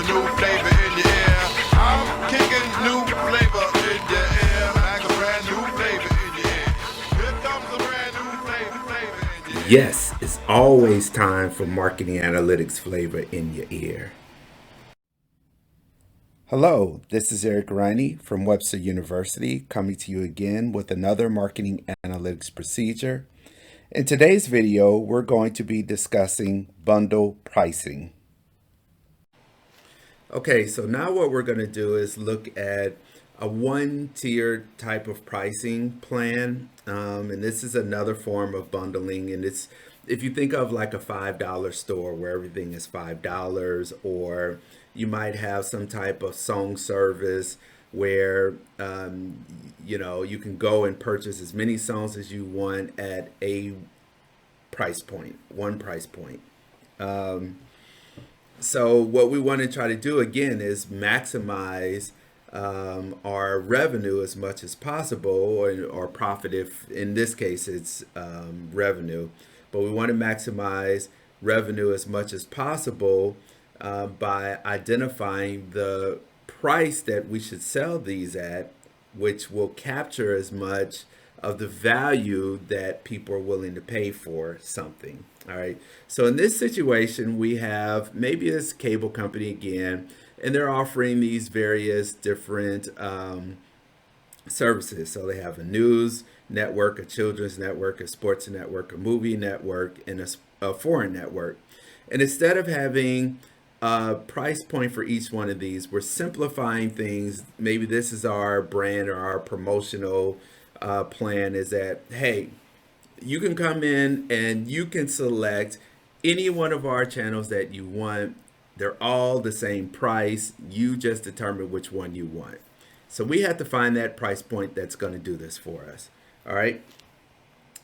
a new flavor in your ear. I'm kicking new flavor in your ear, like a brand new flavor in your ear. Here comes a brand new flavor in your ear. Yes, it's always time for marketing analytics flavor in your ear. Hello, this is Eric Riney from Webster University coming to you again with another marketing analytics procedure. In today's video, we're going to be discussing bundle pricing. Okay, so now what we're going to do is look at a one-tier type of pricing plan, and this is another form of bundling. And it's if you think of like a $5 store where everything is $5, or you might have some type of song service where you can go and purchase as many songs as you want at a price point, one price point. So what we want to try to do again is maximize our revenue as much as possible, or profit if in this case it's revenue. But we want to maximize revenue as much as possible by identifying the price that we should sell these at, which will capture as much of the value that people are willing to pay for something. All right. So in this situation, we have maybe this cable company again, and they're offering these various different services. So they have a news network, a children's network, a sports network, a movie network, and a foreign network. And instead of having a price point for each one of these, we're simplifying things. Maybe this is our brand or our promotional plan, is that, hey, you can come in and you can select any one of our channels that you want. They're all the same price. You just determine which one you want. So we have to find that price point that's going to do this for us. All right.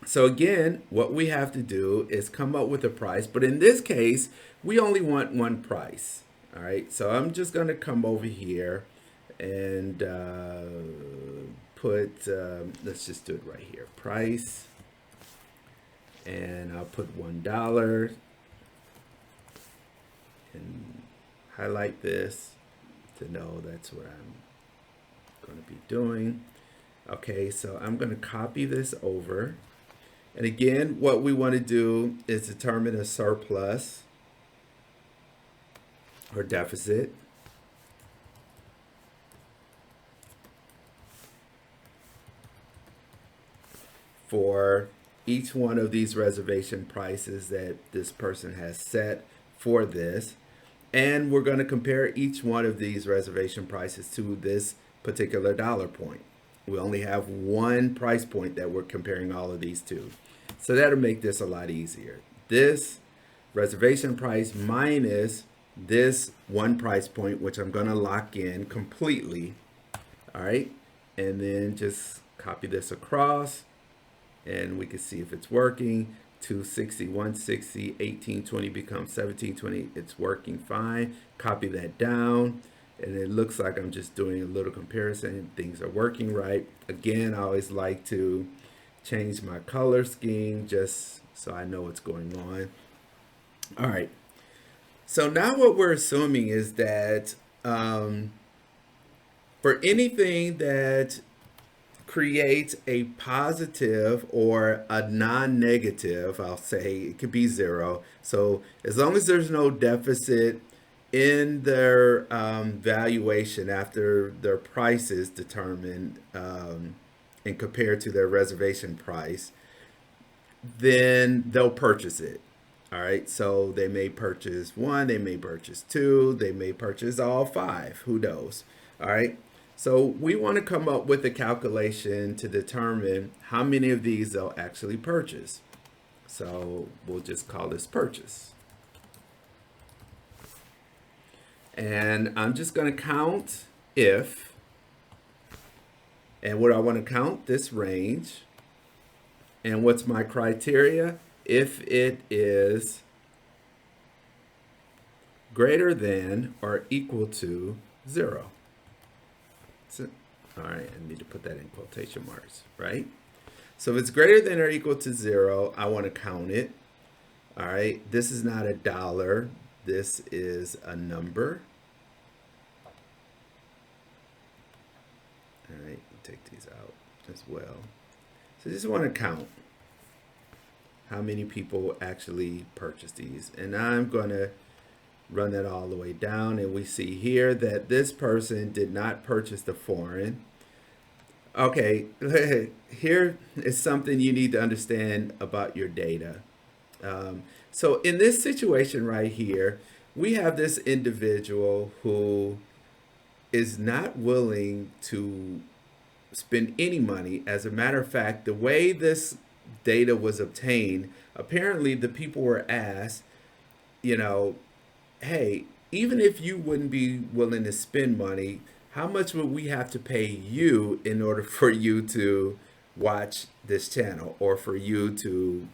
So again, what we have to do is come up with a price. But in this case, we only want one price. All right. So I'm just going to come over here and put, let's just do it right here. Price. And I'll put $1 and highlight this to know that's what I'm going to be doing. Okay, so I'm going to copy this over. And again, what we want to do is determine a surplus or deficit. For each one of these reservation prices that this person has set for this. And we're going to compare each one of these reservation prices to this particular dollar point. We only have one price point that we're comparing all of these to. So that'll make this a lot easier. This reservation price minus this one price point, which I'm going to lock in completely. All right. And then just copy this across. And we can see if it's working. 260, 160, 1820 becomes 1720. It's working fine. Copy that down. And it looks like I'm just doing a little comparison. Things are working right. Again, I always like to change my color scheme just so I know what's going on. All right. So now what we're assuming is that for anything that creates a positive or a non-negative, I'll say it could be zero. So as long as there's no deficit in their valuation after their price is determined and compared to their reservation price, then they'll purchase it. All right, so they may purchase one, they may purchase two, they may purchase all five, who knows? All right. So we want to come up with a calculation to determine how many of these they'll actually purchase. So we'll just call this purchase. And I'm just going to count if, and what I want to count, this range. And what's my criteria? If it is greater than or equal to 0. All right, I need to put that in quotation marks, right? So if it's greater than or equal to 0, I want to count it. All right, this is not a dollar. This is a number. All right, take these out as well. So just want to count how many people actually purchase these. And I'm going to run that all the way down. And we see here that this person did not purchase the foreign. Okay, here is something you need to understand about your data. So in this situation right here, we have this individual who is not willing to spend any money. As a matter of fact, the way this data was obtained, apparently the people were asked, you know, hey, even if you wouldn't be willing to spend money, how much would we have to pay you in order for you to watch this channel or for you to,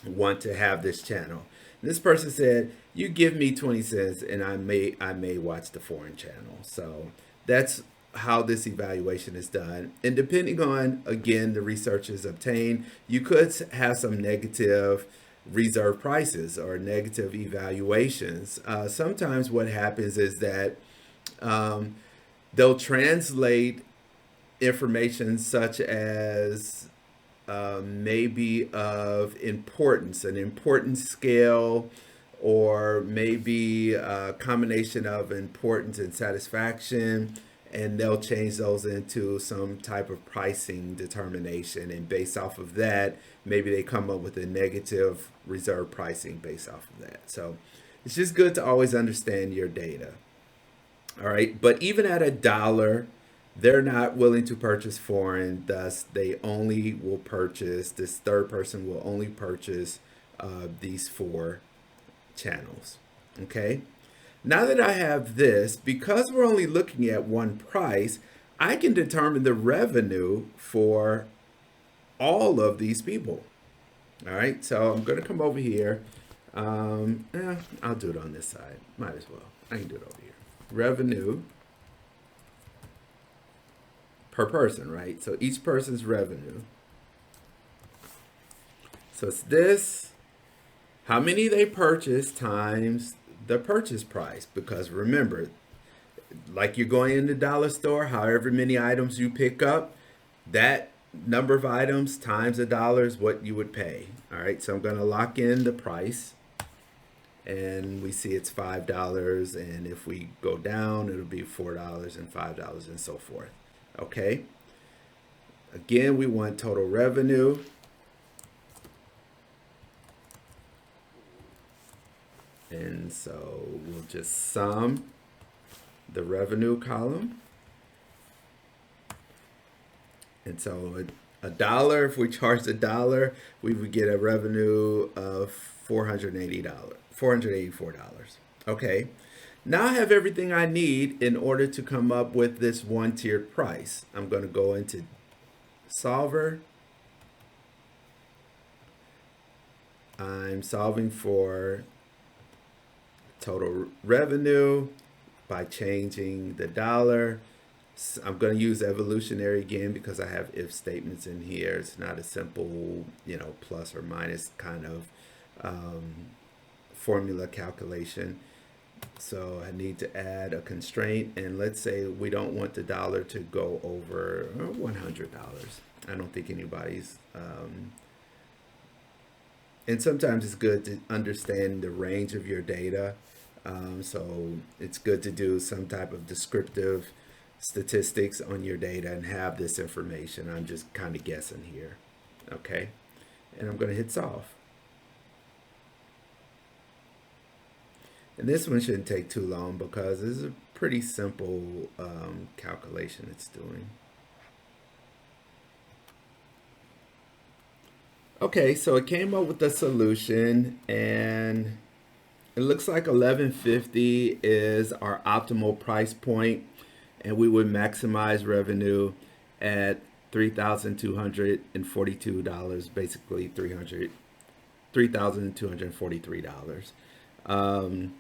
want to have this channel? And this person said, you give me 20 cents and I may watch the foreign channel. So that's how this evaluation is done. And depending on, again, the research is obtained, you could have some negative reserve prices or negative evaluations. Sometimes what happens is that they'll translate information such as maybe of importance, an importance scale, or maybe a combination of importance and satisfaction, and they'll change those into some type of pricing determination. And based off of that, maybe they come up with a negative reserve pricing based off of that. So it's just good to always understand your data. All right. But even at $1, they're not willing to purchase foreign. Thus, they only will purchase, this third person will only purchase these 4 channels. Okay. Now that I have this, because we're only looking at one price, I can determine the revenue for all of these people. All right, so I'm going to come over here. I'll do it on this side. Might as well. I can do it over here. Revenue per person, right? So each person's revenue. So it's this, how many they purchase times the purchase price. Because remember, like you're going in the dollar store, however many items you pick up, that number of items times $1 is what you would pay. All right, so I'm going to lock in the price, and we see it's $5, and if we go down, it'll be $4 and $5 and so forth. Okay, again, we want total revenue. And so we'll just sum the revenue column. And so $1, if we charged $1, we would get a revenue of $484. Okay. Now I have everything I need in order to come up with this one-tiered price. I'm going to go into Solver. I'm solving for total revenue by changing the dollar. I'm going to use evolutionary again because I have if statements in here. It's not a simple, plus or minus kind of formula calculation. So I need to add a constraint, and let's say we don't want the dollar to go over $100. I don't think anybody's and sometimes it's good to understand the range of your data. So it's good to do some type of descriptive statistics on your data and have this information. I'm just kind of guessing here. Okay. And I'm going to hit solve. And this one shouldn't take too long because this is a pretty simple calculation it's doing. Okay, so it came up with the solution, and it looks like 1150 is our optimal price point, and we would maximize revenue at $3,242, basically $3,243.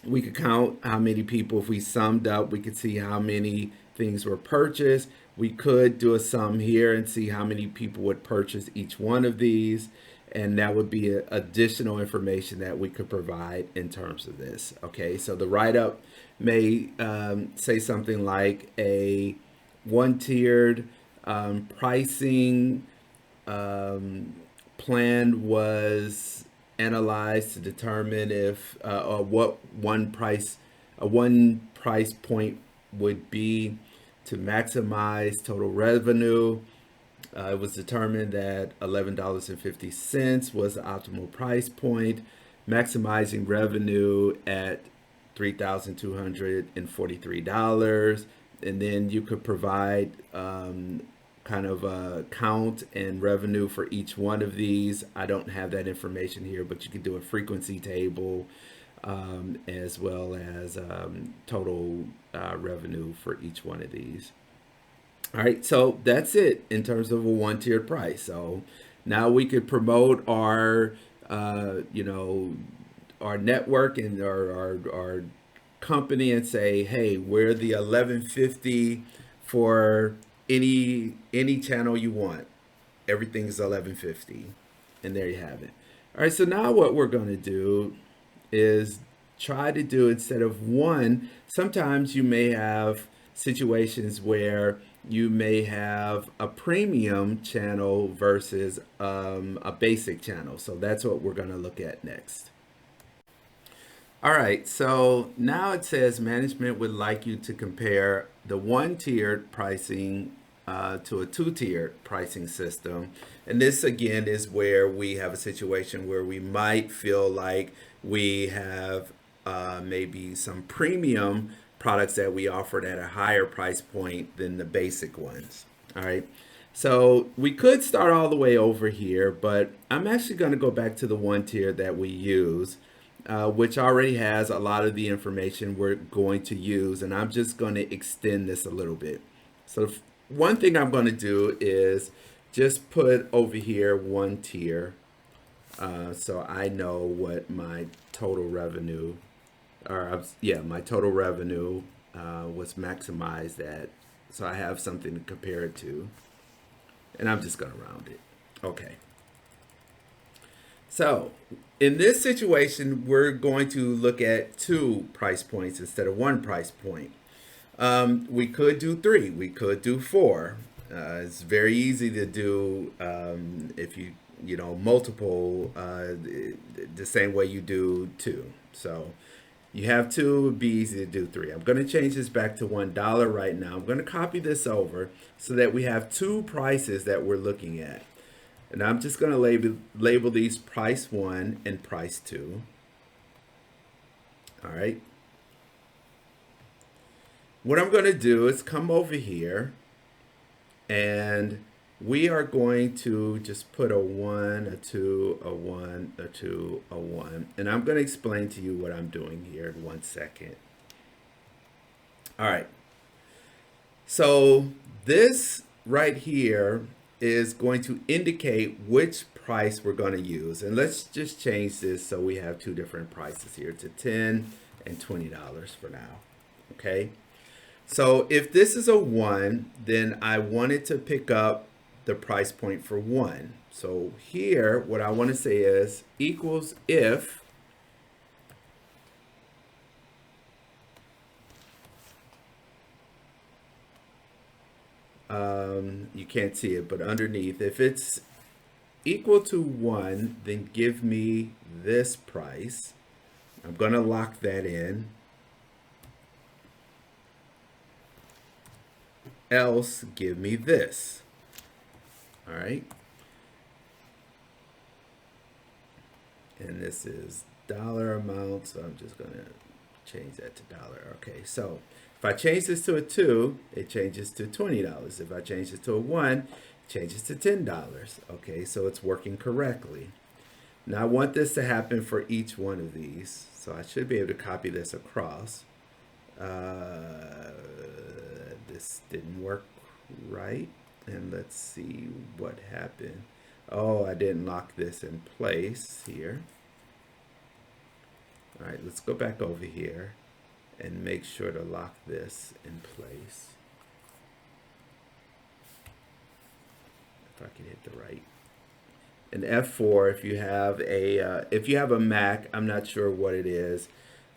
We could count how many people, if we summed up, we could see how many things were purchased. We could do a sum here and see how many people would purchase each one of these. and that would be additional information that we could provide in terms of this. Okay, so the write-up may say something like a one-tiered pricing plan was analyzed to determine if or what one price point would be to maximize total revenue. It was determined that $11.50 was the optimal price point, maximizing revenue at $3,243. And then you could provide kind of a count and revenue for each one of these. I don't have that information here, but you can do a frequency table as well as total revenue for each one of these. All right, so that's it in terms of a one-tiered price. So now we could promote our, our network and our company and say, hey, we're the 1150 for any channel you want. Everything's 1150, and there you have it. All right, so now what we're going to do is try to do, instead of one, sometimes you may have situations where you may have a premium channel versus a basic channel. So that's what we're going to look at next. All right, so now it says management would like you to compare the one-tiered pricing to a two-tiered pricing system. And this again is where we have a situation where we might feel like we have maybe some premium products that we offered at a higher price point than the basic ones. All right. So we could start all the way over here, but I'm actually going to go back to the one tier that we use, which already has a lot of the information we're going to use. And I'm just going to extend this a little bit. So one thing I'm going to do is just put over here one tier. So I know what my total revenue my total revenue was maximized at. So I have something to compare it to. And I'm just going to round it. Okay. So in this situation, we're going to look at 2 price points instead of 1 price point. We could do 3. We could do 4. It's very easy to do if you multiple the same way you do 2. So you have 2, it would be easy to do 3. I'm going to change this back to $1 right now. I'm going to copy this over so that we have 2 prices that we're looking at. And I'm just going to label these price 1 and price 2. All right. What I'm going to do is come over here, and we are going to just put a 1, a 2, a 1, a 2, a 1. And I'm going to explain to you what I'm doing here in 1 second. All right. So this right here is going to indicate which price we're going to use. And let's just change this so we have 2 different prices here to $10 and $20 for now. Okay. So if this is a 1, then I wanted to pick up the price point for 1. So here, what I want to say is equals if you can't see it, but underneath, if it's equal to 1, then give me this price. I'm going to lock that in. Else, give me this. All right. And this is dollar amount, so I'm just going to change that to dollar. Okay, so if I change this to a 2, it changes to $20. If I change this to a 1, it changes to $10. Okay, so it's working correctly. Now I want this to happen for each one of these, so I should be able to copy this across. This didn't work right, and let's see what happened. Oh, I didn't lock this in place here. All right, let's go back over here and make sure to lock this in place. If I can hit the right And F4, if you have a Mac, I'm not sure what it is,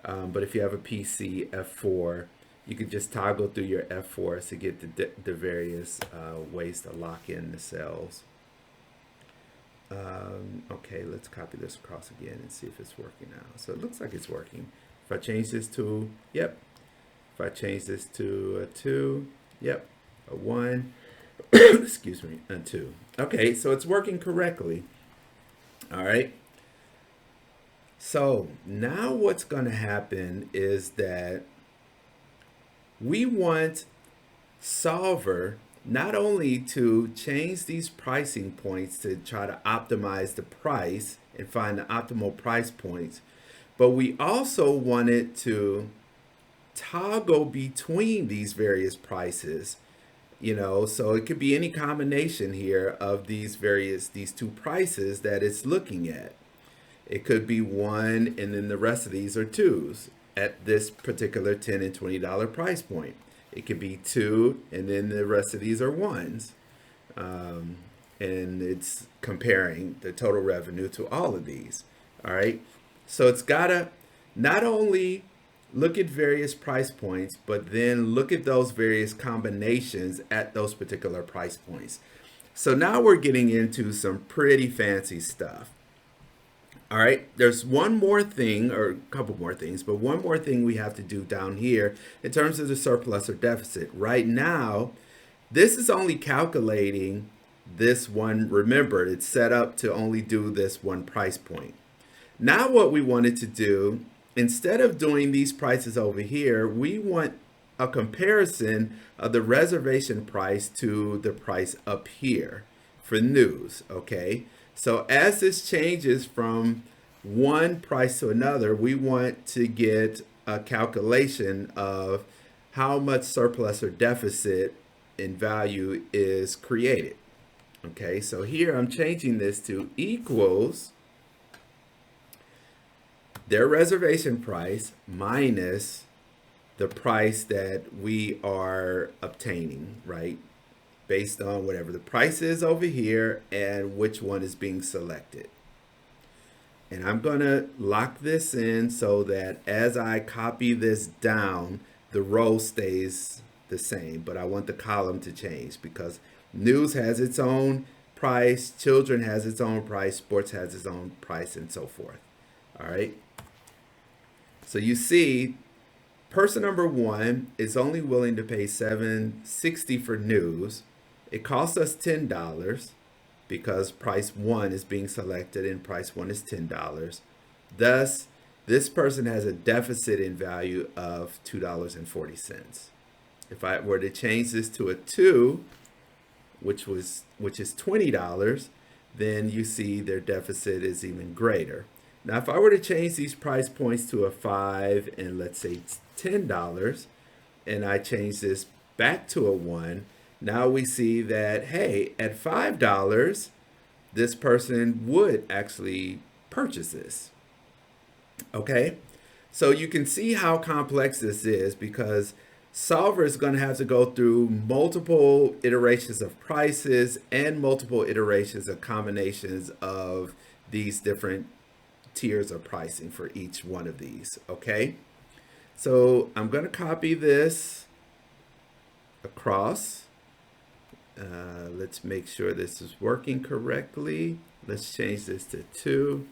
but if you have a PC, F4, you can just toggle through your F4s to get the various ways to lock in the cells. Okay, let's copy this across again and see if it's working now. So it looks like it's working. If I change this to, yep. If I change this to a 2, yep, a 1, excuse me, a 2. Okay, so it's working correctly. All right. So now what's going to happen is that we want Solver not only to change these pricing points to try to optimize the price and find the optimal price points, but we also want it to toggle between these various prices, so it could be any combination here of these two prices that it's looking at. It could be 1 and then the rest of these are 2s at this particular $10 and $20 price point. It could be 2 and then the rest of these are 1s. And it's comparing the total revenue to all of these. All right. So it's got to not only look at various price points, but then look at those various combinations at those particular price points. So now we're getting into some pretty fancy stuff. All right, there's one more thing, or a couple more things, but one more thing we have to do down here in terms of the surplus or deficit. Right now, this is only calculating this one. Remember, it's set up to only do this one price point. Now what we wanted to do, instead of doing these prices over here, we want a comparison of the reservation price to the price up here for news, okay? So as this changes from one price to another, we want to get a calculation of how much surplus or deficit in value is created. Okay, so here I'm changing this to equals their reservation price minus the price that we are obtaining, right? Based on whatever the price is over here and which one is being selected. And I'm going to lock this in so that as I copy this down, the row stays the same, but I want the column to change because news has its own price, children has its own price, sports has its own price, and so forth. All right. So you see, person number 1 is only willing to pay $7.60 for news. It costs us $10 because price 1 is being selected and price 1 is $10. Thus, this person has a deficit in value of $2.40. If I were to change this to a 2, which is $20, then you see their deficit is even greater. Now, if I were to change these price points to a 5 and let's say $10, and I change this back to a 1, now we see that, hey, at $5, this person would actually purchase this. Okay, so you can see how complex this is because Solver is going to have to go through multiple iterations of prices and multiple iterations of combinations of these different tiers of pricing for each one of these. Okay, so I'm going to copy this across. Let's make sure this is working correctly. Let's change this to 2.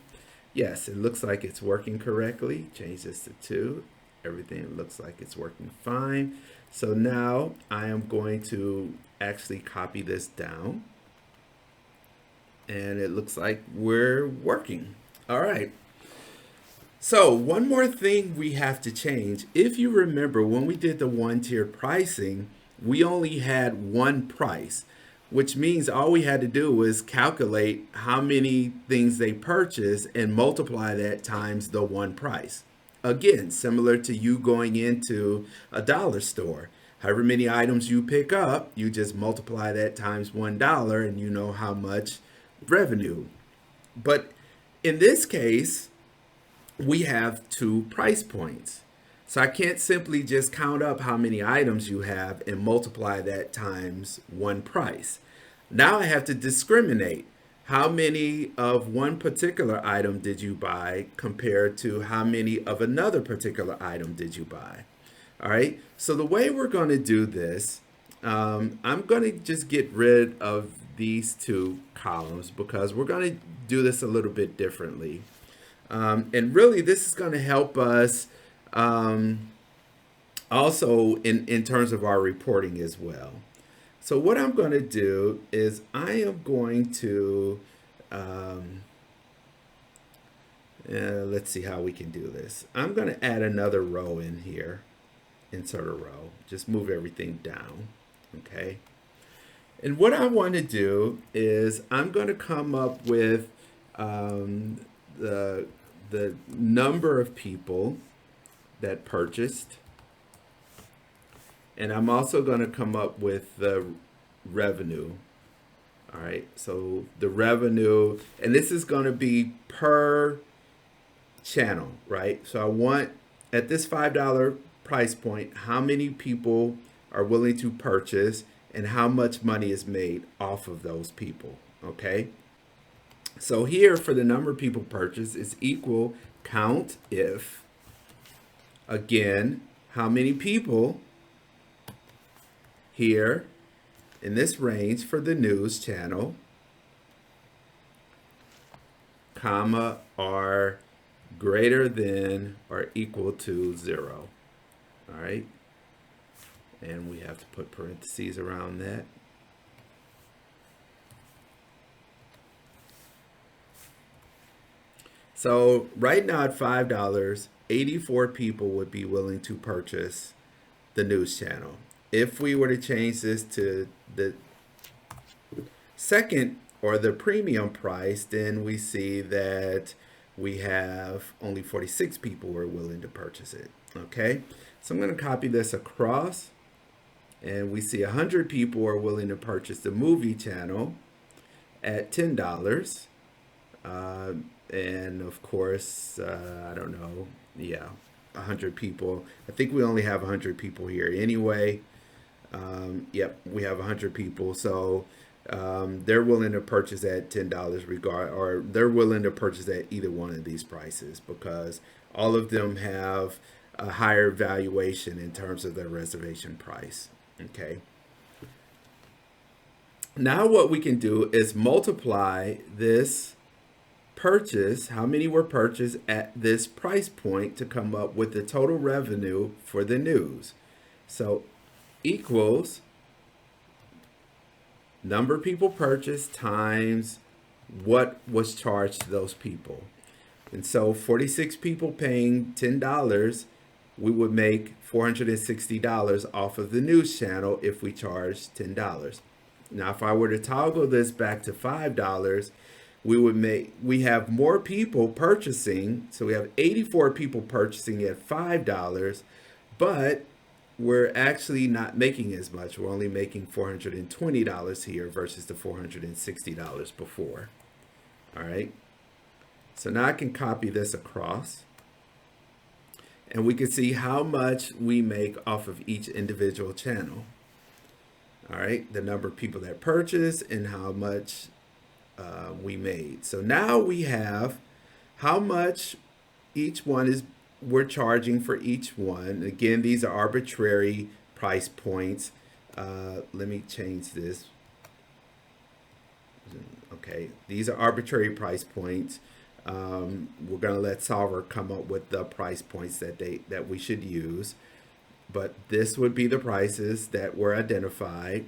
Yes, it looks like it's working correctly. Change this to 2. Everything looks like it's working fine. So now I am going to actually copy this down. And it looks like we're working. All right. So one more thing we have to change. If you remember, when we did the one-tier pricing, we only had one price, which means all we had to do was calculate how many things they purchased and multiply that times the one price. Again, similar to you going into a dollar store. However many items you pick up, you just multiply that times $1 and you know how much revenue. But in this case, we have 2 price points. So I can't simply just count up how many items you have and multiply that times one price. Now I have to discriminate. how many of one particular item did you buy compared to how many of another particular item did you buy? All right. So the way we're going to do this, I'm going to just get rid of these two columns because we're going to do this a little bit differently. And really, this is going to help us also in terms of our reporting as well. So what I'm going to do is I am going to, let's see how we can do this. I'm going to add another row in here, insert a row, just move everything down, okay? And what I want to do is I'm going to come up with the number of people that purchased. And I'm also going to come up with the revenue. All right, so the revenue, and this is going to be per channel, right? So I want, at this $5 price point, how many people are willing to purchase and how much money is made off of those people, okay? So here for the number of people purchased is equal count if, again, how many people here in this range for the news channel, comma, are greater than or equal to 0. All right. And we have to put parentheses around that. So right now at $5, 84 people would be willing to purchase the news channel. If we were to change this to the second or the premium price, then we see that we have only 46 people who are willing to purchase it. Okay, so I'm going to copy this across, and we see 100 people are willing to purchase the movie channel at $10. And of course, I don't know, yeah, 100 people. I think we only have 100 people here anyway. Yep, we have 100 people, so they're willing to purchase at $10 or they're willing to purchase at either one of these prices because all of them have a higher valuation in terms of their reservation price. Okay. Now what we can do is multiply this purchase, how many were purchased at this price point, to come up with the total revenue for the news. So equals number of people purchased times what was charged to those people. And so 46 people paying $10, we would make $460 off of the news channel if we charged $10. Now, if I were to toggle this back to $5, we have more people purchasing. So we have 84 people purchasing at $5, but we're actually not making as much. We're only making $420 here versus the $460 before. All right. So now I can copy this across, and we can see how much we make off of each individual channel. All right, the number of people that purchase and how much we made. So now we have how much each one is we're charging for each one. Again, these are arbitrary price points. Let me change this. Okay, these are arbitrary price points. We're going to let Solver come up with the price points that we should use. But this would be the prices that were identified.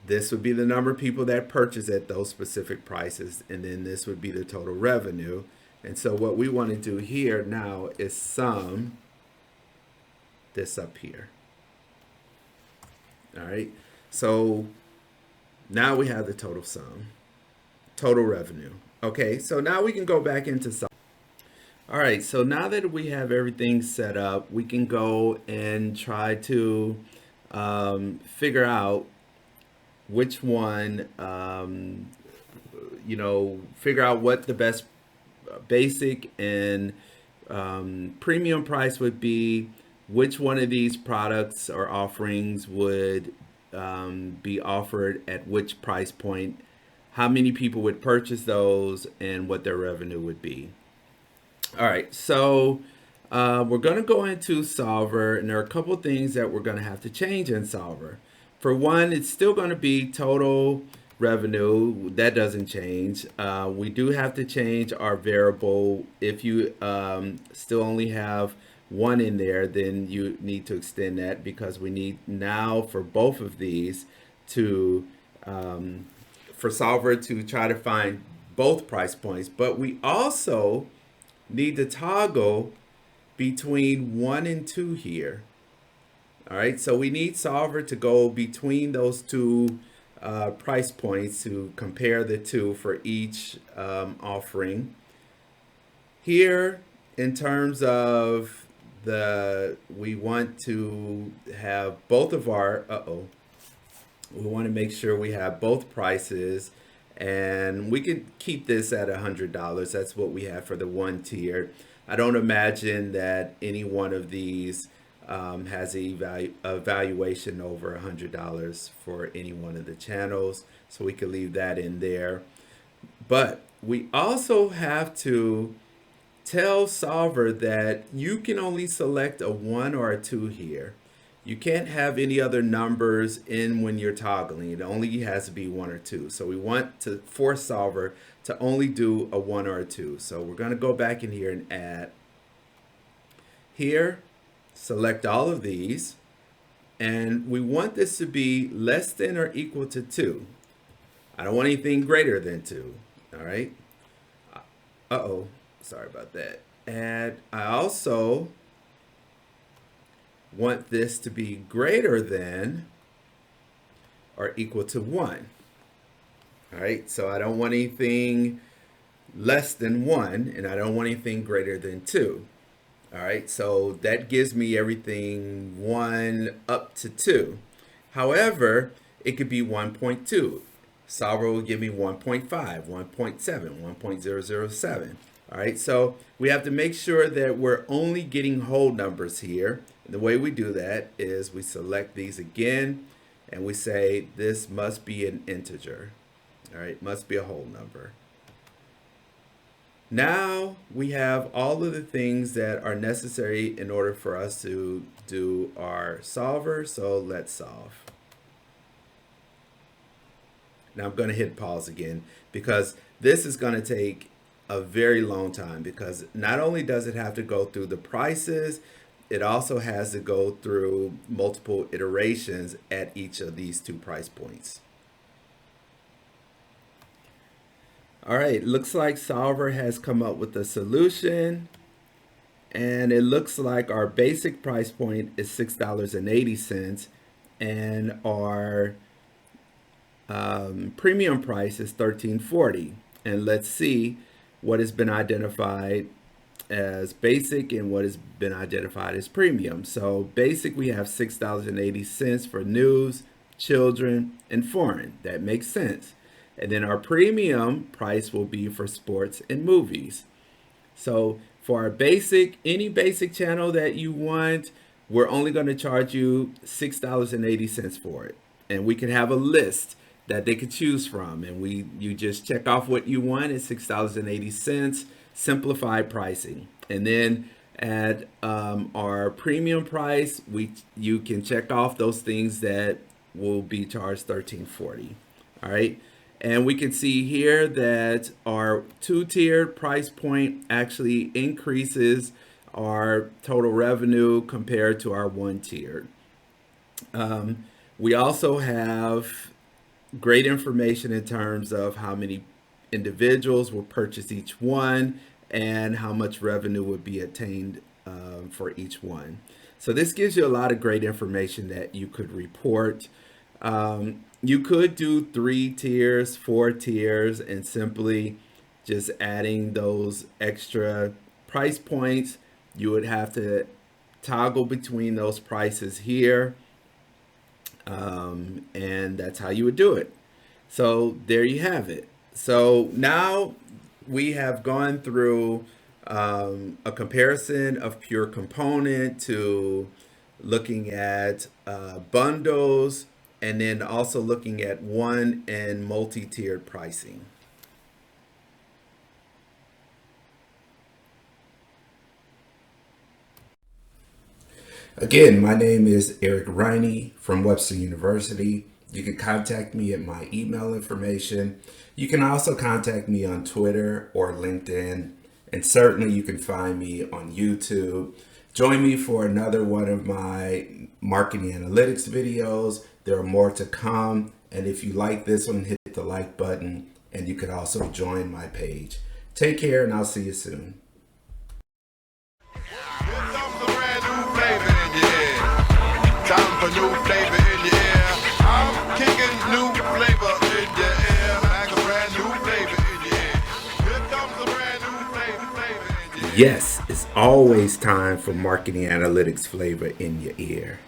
This would be the number of people that purchase at those specific prices. And then this would be the total revenue. And so what we want to do here now is sum this up here. All right. So now we have the total sum, total revenue. Okay. So now we can go back into sum. All right. So now that we have everything set up, we can go and try to figure out which one, figure out what the best basic and premium price would be, which one of these products or offerings would be offered at which price point, how many people would purchase those, and what their revenue would be. All right, so we're going to go into Solver, and there are a couple things that we're going to have to change in Solver. For one, it's still going to be total revenue. That doesn't change. We do have to change our variable. If you still only have one in there, then you need to extend that, because we need now for both of these to for Solver to try to find both price points. But we also need to toggle between 1 and 2 here. All right, so we need Solver to go between those two price points to compare the two for each offering. Here, in terms of we want to have both of our, we want to make sure we have both prices, and we could keep this at $100. That's what we have for the one tier. I don't imagine that any one of these has a valuation over $100 for any one of the channels, so we could leave that in there. But we also have to tell Solver that you can only select a 1 or a 2 here. You can't have any other numbers in when you're toggling. It only has to be 1 or 2. So we want to force Solver to only do a 1 or a 2. So we're going to go back in here and add. Here, select all of these. And we want this to be less than or equal to 2. I don't want anything greater than 2. All right. Sorry about that. And I also want this to be greater than or equal to 1. All right, so I don't want anything less than 1, and I don't want anything greater than 2. All right, so that gives me everything 1 up to 2. However, it could be 1.2. Solver will give me 1.5, 1.7, 1.007. All right, so we have to make sure that we're only getting whole numbers here. And the way we do that is we select these again, and we say this must be an integer. All right, must be a whole number. Now we have all of the things that are necessary in order for us to do our solver. So let's solve. Now I'm going to hit pause again, because this is going to take a very long time, because not only does it have to go through the prices, it also has to go through multiple iterations at each of these two price points. All right, looks like Solver has come up with a solution, and it looks like our basic price point is $6.80, and our premium price is $13.40. And let's see what has been identified as basic and what has been identified as premium. So basic, we have $6.80 for news, children, and foreign. That makes sense. And then our premium price will be for sports and movies. So for our basic, any basic channel that you want, we're only going to charge you $6.80 for it. And we can have a list that they could choose from. And you just check off what you want at $6.80, simplified pricing. And then at our premium price, you can check off those things that will be charged $13.40. All right. And we can see here that our two-tiered price point actually increases our total revenue compared to our one-tiered. We also have great information in terms of how many individuals will purchase each one and how much revenue would be attained for each one. So this gives you a lot of great information that you could report. You could do 3 tiers, 4 tiers, and simply just adding those extra price points. You would have to toggle between those prices here, and that's how you would do it. So there you have it. So now we have gone through a comparison of pure component to looking at bundles and then also looking at one and multi-tiered pricing. Again, my name is Eric Riney from Webster University. You can contact me at my email information. You can also contact me on Twitter or LinkedIn, and certainly you can find me on YouTube. Join me for another one of my marketing analytics videos. There are more to come, and if you like this one, hit the like button, and you can also join my page. Take care, and I'll see you soon. Here comes a brand new flavor in your ear. Time for new flavor in your ear. I'm kicking new flavor in your ear. Like a brand new flavor in your ear. Here comes a brand new flavor in your ear. Yes, it's always time for marketing analytics flavor in your ear.